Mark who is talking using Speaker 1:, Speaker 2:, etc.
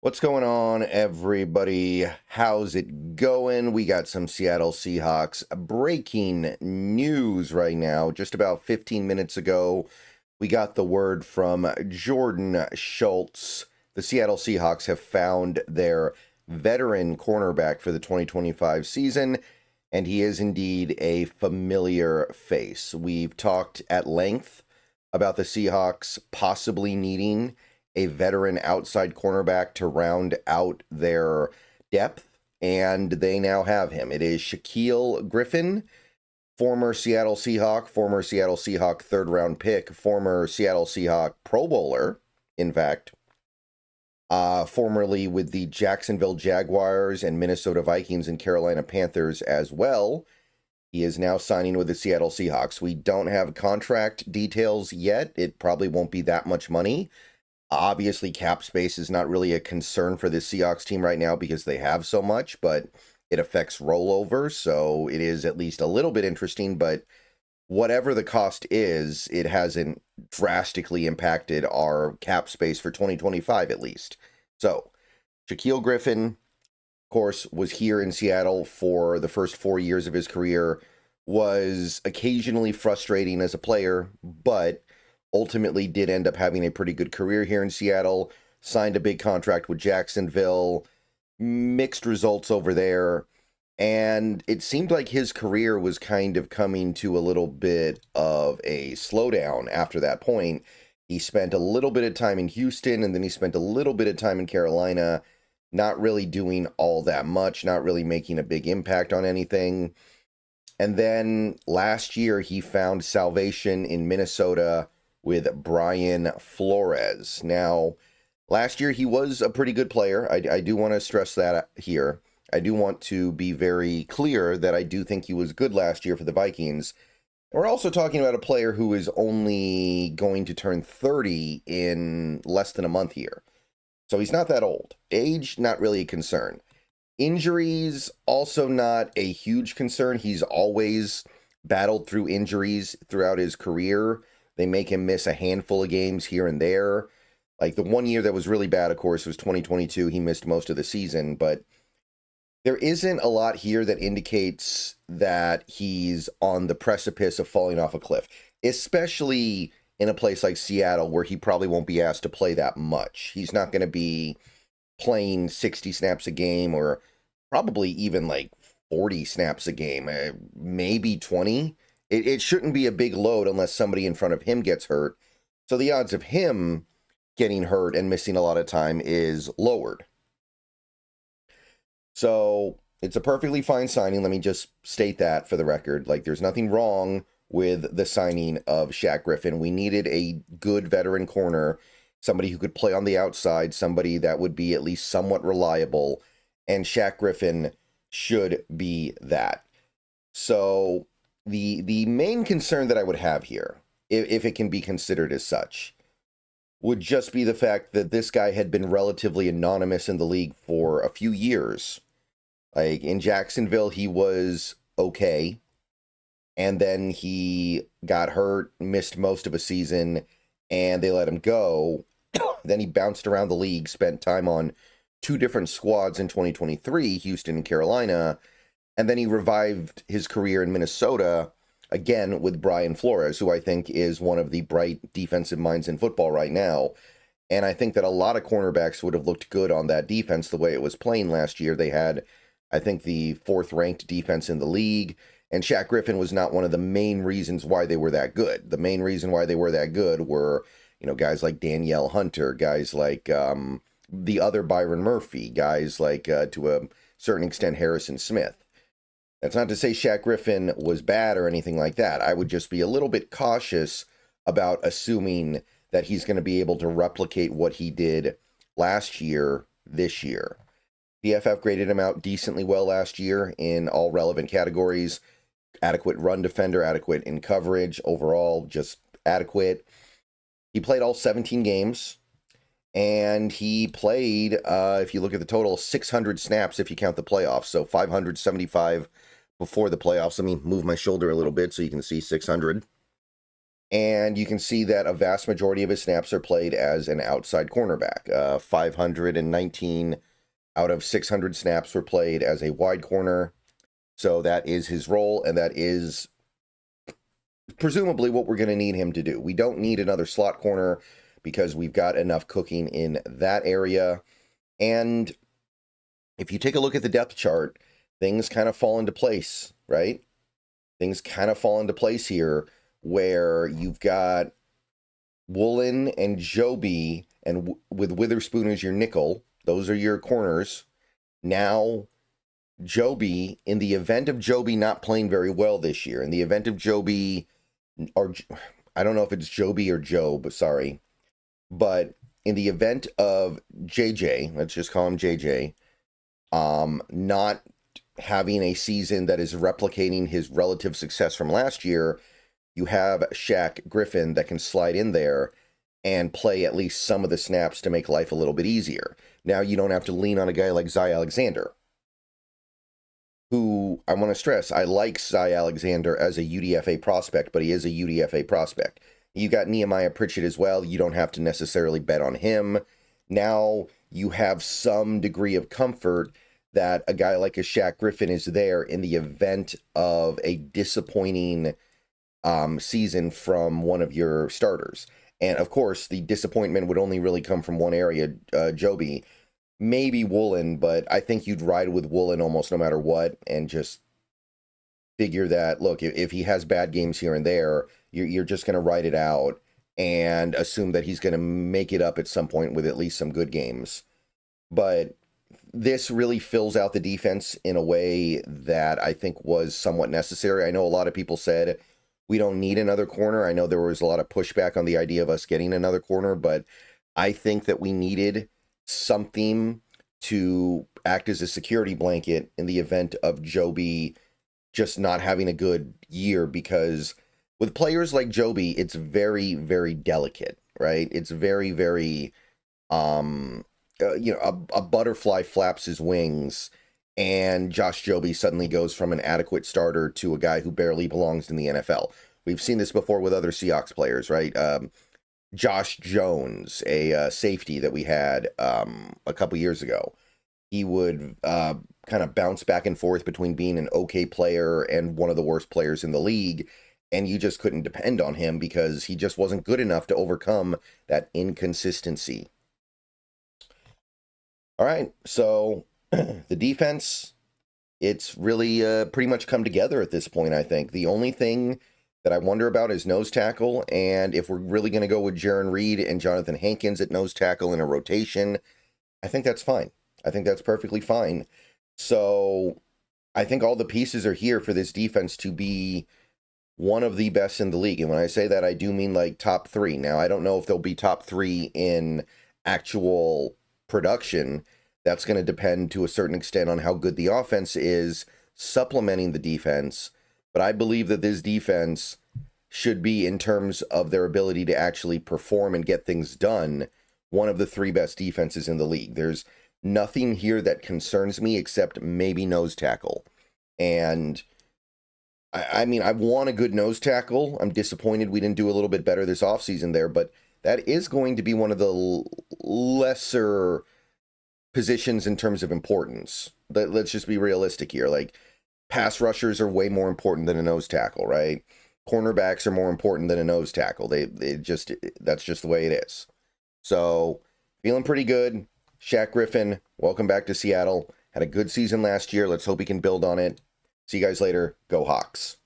Speaker 1: What's going on, everybody? How's it going? We got some Seattle Seahawks breaking news right now. Just about 15 minutes ago, we got the word from Jordan Schultz. The Seattle Seahawks have found their veteran cornerback for the 2025 season, and he is indeed a familiar face. We've talked at length about the Seahawks possibly needing a veteran outside cornerback to round out their depth, and they now have him. It is Shaquill Griffin, former Seattle Seahawk third-round pick, former Seattle Seahawk Pro Bowler, in fact, formerly with the Jacksonville Jaguars and Minnesota Vikings and Carolina Panthers as well. He is now signing with the Seattle Seahawks. We don't have contract details yet. It probably won't be that much money. Obviously, cap space is not really a concern for the Seahawks team right now because they have so much, but it affects rollover, so it is at least a little bit interesting. But whatever the cost is, it hasn't drastically impacted our cap space for 2025 at least. So, Shaquill Griffin, of course, was here in Seattle for the first 4 years of his career, was occasionally frustrating as a player, but ultimately did end up having a pretty good career here in Seattle, signed a big contract with Jacksonville, mixed results over there, and it seemed like his career was kind of coming to a little bit of a slowdown after that point. He spent a little bit of time in Houston, and then he spent a little bit of time in Carolina, not really doing all that much, not really making a big impact on anything. And then last year, he found salvation in Minnesota with Brian Flores. Now, last year he was a pretty good player. I do want to stress that here. I do want to be very clear that I do think he was good last year for the Vikings. We're also talking about a player who is only going to turn 30 in less than a month here. So he's not that old. Age, not really a concern. Injuries, also not a huge concern. He's always battled through injuries throughout his career. They make him miss a handful of games here and there. Like the 1 year that was really bad, of course, was 2022. He missed most of the season, but there isn't a lot here that indicates that he's on the precipice of falling off a cliff, especially in a place like Seattle where he probably won't be asked to play that much. He's not going to be playing 60 snaps a game or probably even like 40 snaps a game, maybe 20. It shouldn't be a big load unless somebody in front of him gets hurt. So the odds of him getting hurt and missing a lot of time is lowered. So it's a perfectly fine signing. Let me just state that for the record. Like, there's nothing wrong with the signing of Shaq Griffin. We needed a good veteran corner, somebody who could play on the outside, somebody that would be at least somewhat reliable, and Shaq Griffin should be that. So the main concern that I would have here, if it can be considered as such, would just be the fact that this guy had been relatively anonymous in the league for a few years. Like in Jacksonville, he was okay, and then he got hurt, missed most of a season, and they let him go. Then he bounced around the league, spent time on two different squads in 2023, Houston and Carolina, and then he revived his career in Minnesota, again with Brian Flores, who I think is one of the bright defensive minds in football right now. And I think that a lot of cornerbacks would have looked good on that defense the way it was playing last year. They had, I think, the fourth-ranked defense in the league, and Shaq Griffin was not one of the main reasons why they were that good. The main reason why they were that good were, guys like Danielle Hunter, guys like the other Byron Murphy, guys like, to a certain extent, Harrison Smith. That's not to say Shaq Griffin was bad or anything like that. I would just be a little bit cautious about assuming that he's going to be able to replicate what he did last year, this year. BFF graded him out decently well last year in all relevant categories. Adequate run defender, adequate in coverage, overall just adequate. He played all 17 games, and he played, if you look at the total, 600 snaps if you count the playoffs, so 575 before the playoffs. Let me move my shoulder a little bit so you can see 600. And you can see that a vast majority of his snaps are played as an outside cornerback. 519 out of 600 snaps were played as a wide corner. So that is his role, and that is presumably what we're going to need him to do. We don't need another slot corner because we've got enough cooking in that area. And if you take a look at the depth chart, things kind of fall into place, right? Things kind of fall into place here where you've got Woolen and Joby, and with Witherspoon as your nickel. Those are your corners. Now, Joby, in the event of Joby not playing very well this year, in the event of Joby, or I don't know if it's Joby or Job, sorry, but in the event of JJ, let's just call him JJ, not having a season that is replicating his relative success from last year, you have Shaq Griffin that can slide in there and play at least some of the snaps to make life a little bit easier. Now you don't have to lean on a guy like Zy Alexander, who I want to stress, I like Zy Alexander as a UDFA prospect, but he is a UDFA prospect. You got Nehemiah Pritchett as well. You don't have to necessarily bet on him. Now you have some degree of comfort that a guy like a Shaq Griffin is there in the event of a disappointing season from one of your starters. And of course, the disappointment would only really come from one area, Joby, maybe Woolen, but I think you'd ride with Woolen almost no matter what, and just figure that, look, if he has bad games here and there, you're just going to ride it out and assume that he's going to make it up at some point with at least some good games. But this really fills out the defense in a way that I think was somewhat necessary. I know a lot of people said we don't need another corner. I know there was a lot of pushback on the idea of us getting another corner, but I think that we needed something to act as a security blanket in the event of Joby just not having a good year, because with players like Joby, it's very, very delicate, right? It's very, very, a butterfly flaps his wings and Josh Joby suddenly goes from an adequate starter to a guy who barely belongs in the NFL. We've seen this before with other Seahawks players, right? Josh Jones, a safety that we had a couple years ago. He would kind of bounce back and forth between being an okay player and one of the worst players in the league, and you just couldn't depend on him because he just wasn't good enough to overcome that inconsistency. All right, so the defense, it's really pretty much come together at this point, I think. The only thing that I wonder about is nose tackle, and if we're really going to go with Jaron Reed and Jonathan Hankins at nose tackle in a rotation, I think that's fine. I think that's perfectly fine. So I think all the pieces are here for this defense to be one of the best in the league. And when I say that, I do mean like top three. Now, I don't know if they'll be top three in actual production. That's going to depend to a certain extent on how good the offense is supplementing the defense. But I believe that this defense should be, in terms of their ability to actually perform and get things done, one of the three best defenses in the league. There's nothing here that concerns me except maybe nose tackle. And I mean, I want a good nose tackle. I'm disappointed we didn't do a little bit better this offseason there, but that is going to be one of the lesser positions in terms of importance. Let's just be realistic here. Like, pass rushers are way more important than a nose tackle, right? Cornerbacks are more important than a nose tackle. That's just the way it is. So, feeling pretty good. Shaq Griffin, welcome back to Seattle. Had a good season last year. Let's hope he can build on it. See you guys later. Go Hawks.